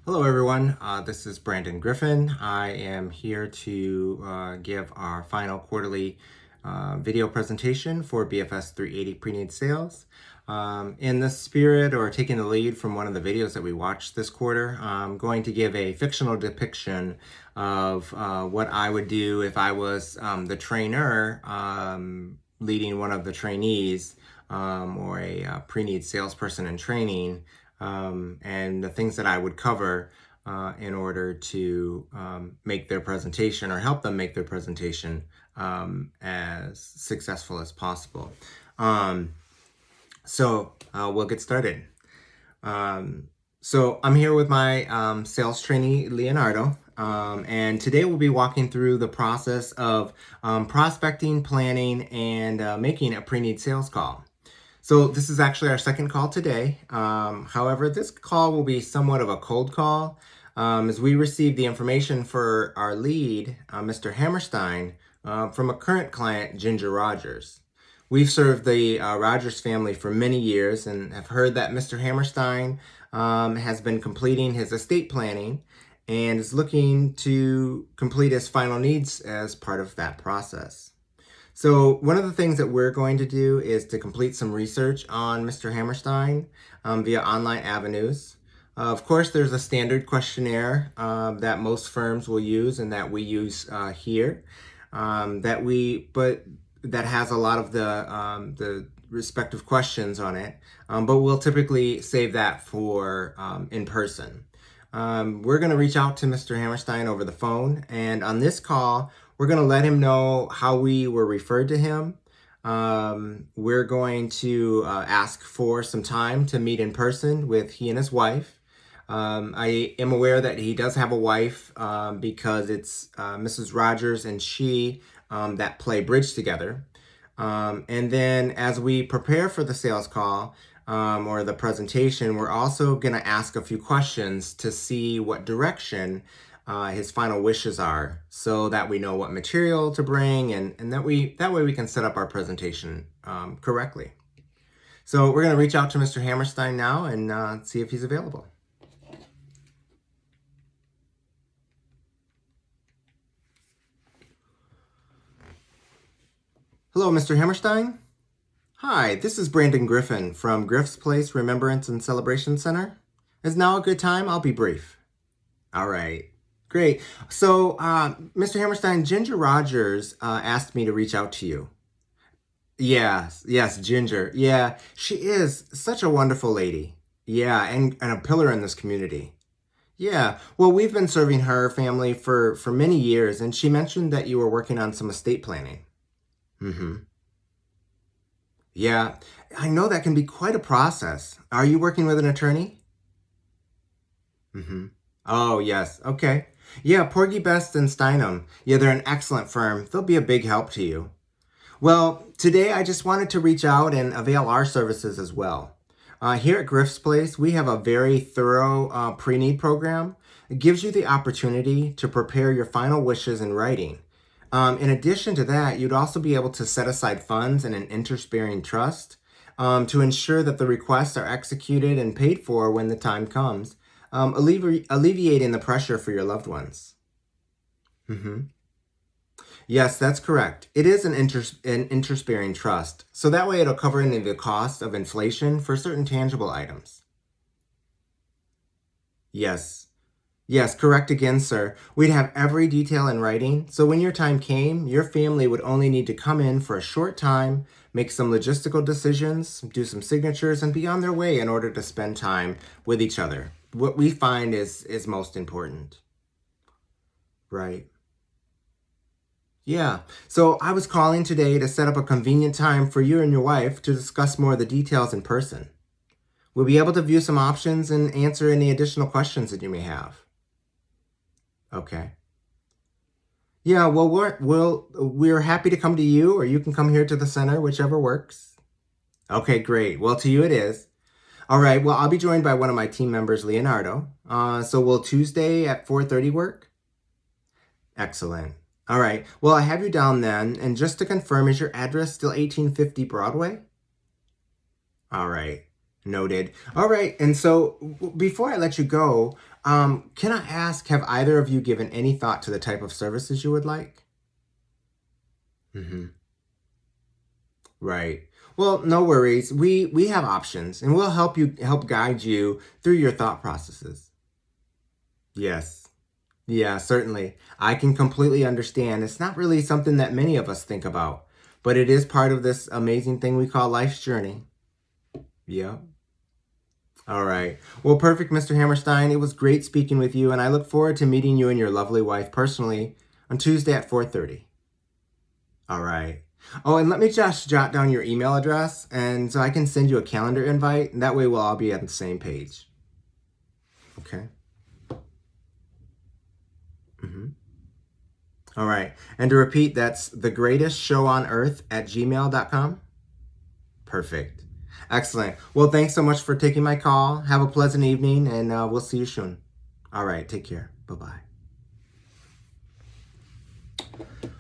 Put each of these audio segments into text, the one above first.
Hello everyone, this is Brandon Griffin. I am here to give our final quarterly video presentation for BFS 380 Preneed Sales. In the spirit or taking the lead from one of the videos that we watched this quarter, I'm going to give a fictional depiction of what I would do if I was the trainer leading one of the trainees or a pre-need salesperson in training, and the things that I would cover in order to make their presentation or help them make their presentation as successful as possible. So we'll get started. So I'm here with my sales trainee, Leonardo, and today we'll be walking through the process of prospecting, planning, and making a pre-need sales call. So this is actually our second call today. However, this call will be somewhat of a cold call as we received the information for our lead, Mr. Hammerstein, from a current client, Ginger Rogers. We've served the Rogers family for many years and have heard that Mr. Hammerstein has been completing his estate planning and is looking to complete his final needs as part of that process. So one of the things that we're going to do is to complete some research on Mr. Hammerstein via online avenues. Of course, there's a standard questionnaire that most firms will use and that we use here, that has a lot of the respective questions on it, but we'll typically save that for in person. We're going to reach out to Mr. Hammerstein over the phone, and on this call, we're going to let him know how we were referred to him. We're going to ask for some time to meet in person with he and his wife. I am aware that he does have a wife because it's Mrs. Rogers and she that play bridge together. And then as we prepare for the sales call or the presentation, we're also going to ask a few questions to see what direction his final wishes are, so that we know what material to bring and that way we can set up our presentation correctly. So we're going to reach out to Mr. Hammerstein now and see if he's available. Hello, Mr. Hammerstein. Hi, this is Brandon Griffin from Griff's Place Remembrance and Celebration Center. Is now a good time? I'll be brief. All right. Great. So, Mr. Hammerstein, Ginger Rogers asked me to reach out to you. Yes, Ginger. Yeah, she is such a wonderful lady. Yeah, and a pillar in this community. Yeah, well, we've been serving her family for many years, and she mentioned that you were working on some estate planning. Mm-hmm. Yeah, I know that can be quite a process. Are you working with an attorney? Mm-hmm. Oh, yes. Okay. Yeah, Porgy Best and Steinum. Yeah, they're an excellent firm. They'll be a big help to you. Well, today I just wanted to reach out and avail our services as well. Here at Griff's Place, we have a very thorough pre-need program. It gives you the opportunity to prepare your final wishes in writing. In addition to that, you'd also be able to set aside funds in an interest-bearing trust to ensure that the requests are executed and paid for when the time comes, alleviating the pressure for your loved ones. Mm-hmm. Yes, that's correct. It is an interest-bearing trust, so that way it'll cover any of the cost of inflation for certain tangible items. Yes. Yes, correct again, sir. We'd have every detail in writing, so when your time came, your family would only need to come in for a short time, make some logistical decisions, do some signatures, and be on their way in order to spend time with each other. What we find is most important. Right. Yeah. So I was calling today to set up a convenient time for you and your wife to discuss more of the details in person. We'll be able to view some options and answer any additional questions that you may have. Okay. Yeah, well, we're happy to come to you, or you can come here to the center, whichever works. Okay, great. Well, to you it is. All right. Well, I'll be joined by one of my team members, Leonardo. So will Tuesday at 4:30 work? Excellent. All right. Well, I have you down then. And just to confirm, is your address still 1850 Broadway? All right. Noted. All right. And so before I let you go, can I ask, have either of you given any thought to the type of services you would like? Hmm. Right. Well, no worries. We have options, and we'll help guide you through your thought processes. Yes. Yeah, certainly. I can completely understand. It's not really something that many of us think about, but it is part of this amazing thing we call life's journey. Yeah. All right. Well, perfect, Mr. Hammerstein. It was great speaking with you, and I look forward to meeting you and your lovely wife personally on Tuesday at 4:30. All right. Oh, and let me just jot down your email address, and so I can send you a calendar invite, and that way we'll all be on the same page. Okay. Mm-hmm. All right. And to repeat, that's the greatest show on earth at gmail.com. Perfect. Excellent. Well, thanks so much for taking my call. Have a pleasant evening, and we'll see you soon. All right. Take care. Bye bye.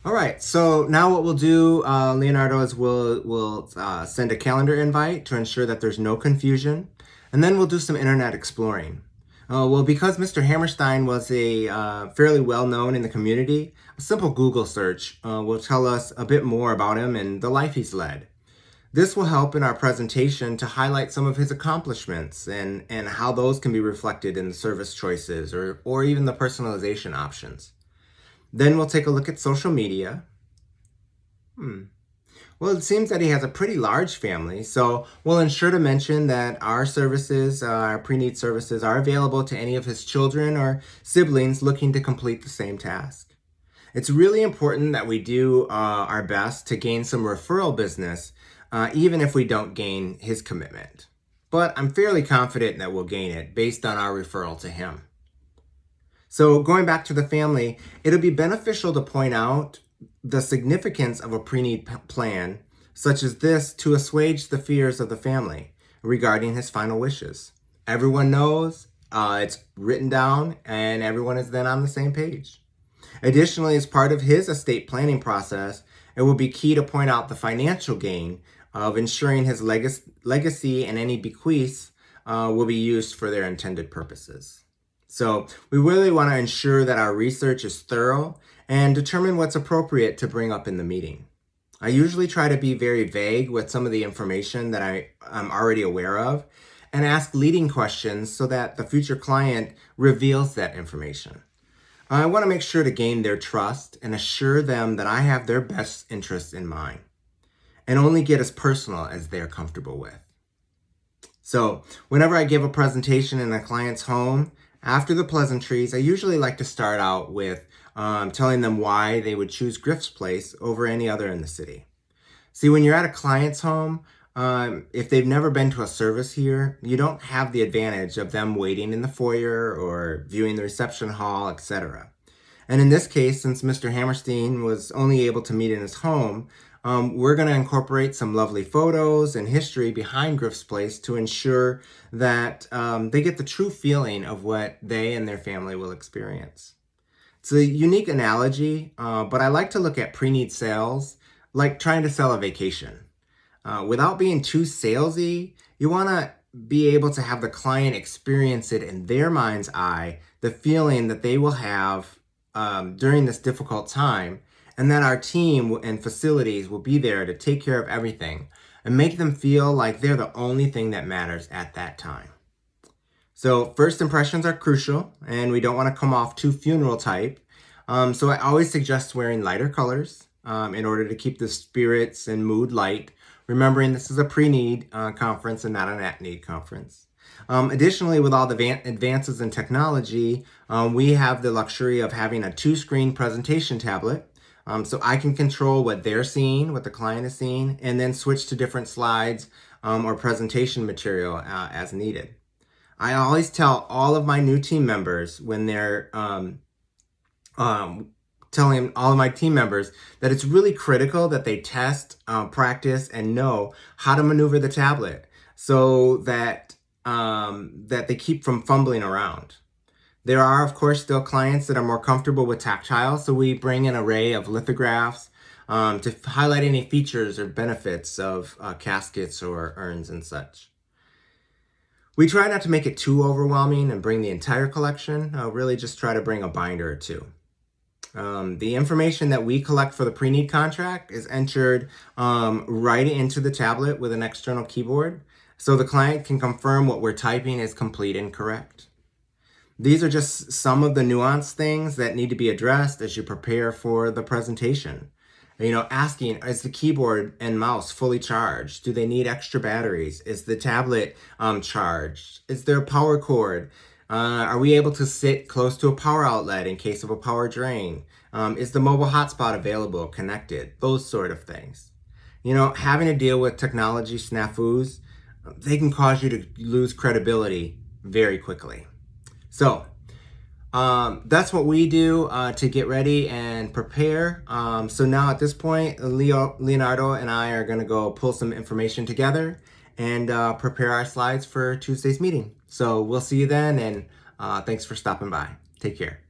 All right. So now what we'll do, Leonardo, is we'll send a calendar invite to ensure that there's no confusion, and then we'll do some internet exploring. Well, because Mr. Hammerstein was a fairly well known in the community, a simple Google search will tell us a bit more about him and the life he's led. This will help in our presentation to highlight some of his accomplishments and how those can be reflected in the service choices or even the personalization options. Then we'll take a look at social media. Well, it seems that he has a pretty large family, so we'll ensure to mention that our services, our pre-need services, are available to any of his children or siblings looking to complete the same task. It's really important that we do our best to gain some referral business, even if we don't gain his commitment. But I'm fairly confident that we'll gain it based on our referral to him. So going back to the family, it'll be beneficial to point out the significance of a pre-need plan, such as this, to assuage the fears of the family regarding his final wishes. Everyone knows, it's written down, and everyone is then on the same page. Additionally, as part of his estate planning process, it will be key to point out the financial gain of ensuring his legacy and any bequests will be used for their intended purposes. So we really want to ensure that our research is thorough and determine what's appropriate to bring up in the meeting. I usually try to be very vague with some of the information that I'm already aware of and ask leading questions so that the future client reveals that information. I want to make sure to gain their trust and assure them that I have their best interests in mind and only get as personal as they're comfortable with. So whenever I give a presentation in a client's home, after the pleasantries, I usually like to start out with telling them why they would choose Griff's Place over any other in the city. See, when you're at a client's home, if they've never been to a service here, you don't have the advantage of them waiting in the foyer or viewing the reception hall, etc. And in this case, since Mr. Hammerstein was only able to meet in his home, we're going to incorporate some lovely photos and history behind Griff's Place to ensure that they get the true feeling of what they and their family will experience. It's a unique analogy, but I like to look at pre-need sales like trying to sell a vacation. Without being too salesy, you want to be able to have the client experience it in their mind's eye, the feeling that they will have during this difficult time, and that our team and facilities will be there to take care of everything and make them feel like they're the only thing that matters at that time. So first impressions are crucial, and we don't want to come off too funeral type. So I always suggest wearing lighter colors in order to keep the spirits and mood light, remembering this is a pre-need conference and not an at-need conference. Additionally, with all the advances in technology, we have the luxury of having a 2-screen presentation tablet. So I can control what they're seeing, what the client is seeing, and then switch to different slides or presentation material as needed. I always tell all of my new team members when they're telling all of my team members that it's really critical that they test, practice, and know how to maneuver the tablet so that they keep from fumbling around. There are, of course, still clients that are more comfortable with tactile, so we bring an array of lithographs to highlight any features or benefits of caskets or urns and such. We try not to make it too overwhelming and bring the entire collection. Really just try to bring a binder or two. The information that we collect for the pre-need contract is entered right into the tablet with an external keyboard, so the client can confirm what we're typing is complete and correct. These are just some of the nuanced things that need to be addressed as you prepare for the presentation. Asking, is the keyboard and mouse fully charged? Do they need extra batteries? Is the tablet charged? Is there a power cord? Are we able to sit close to a power outlet in case of a power drain? Is the mobile hotspot available, connected? Those sort of things. Having to deal with technology snafus, they can cause you to lose credibility very quickly. So, that's what we do to get ready and prepare. So now at this point, Leonardo and I are going to go pull some information together and prepare our slides for Tuesday's meeting. So we'll see you then, and thanks for stopping by. Take care.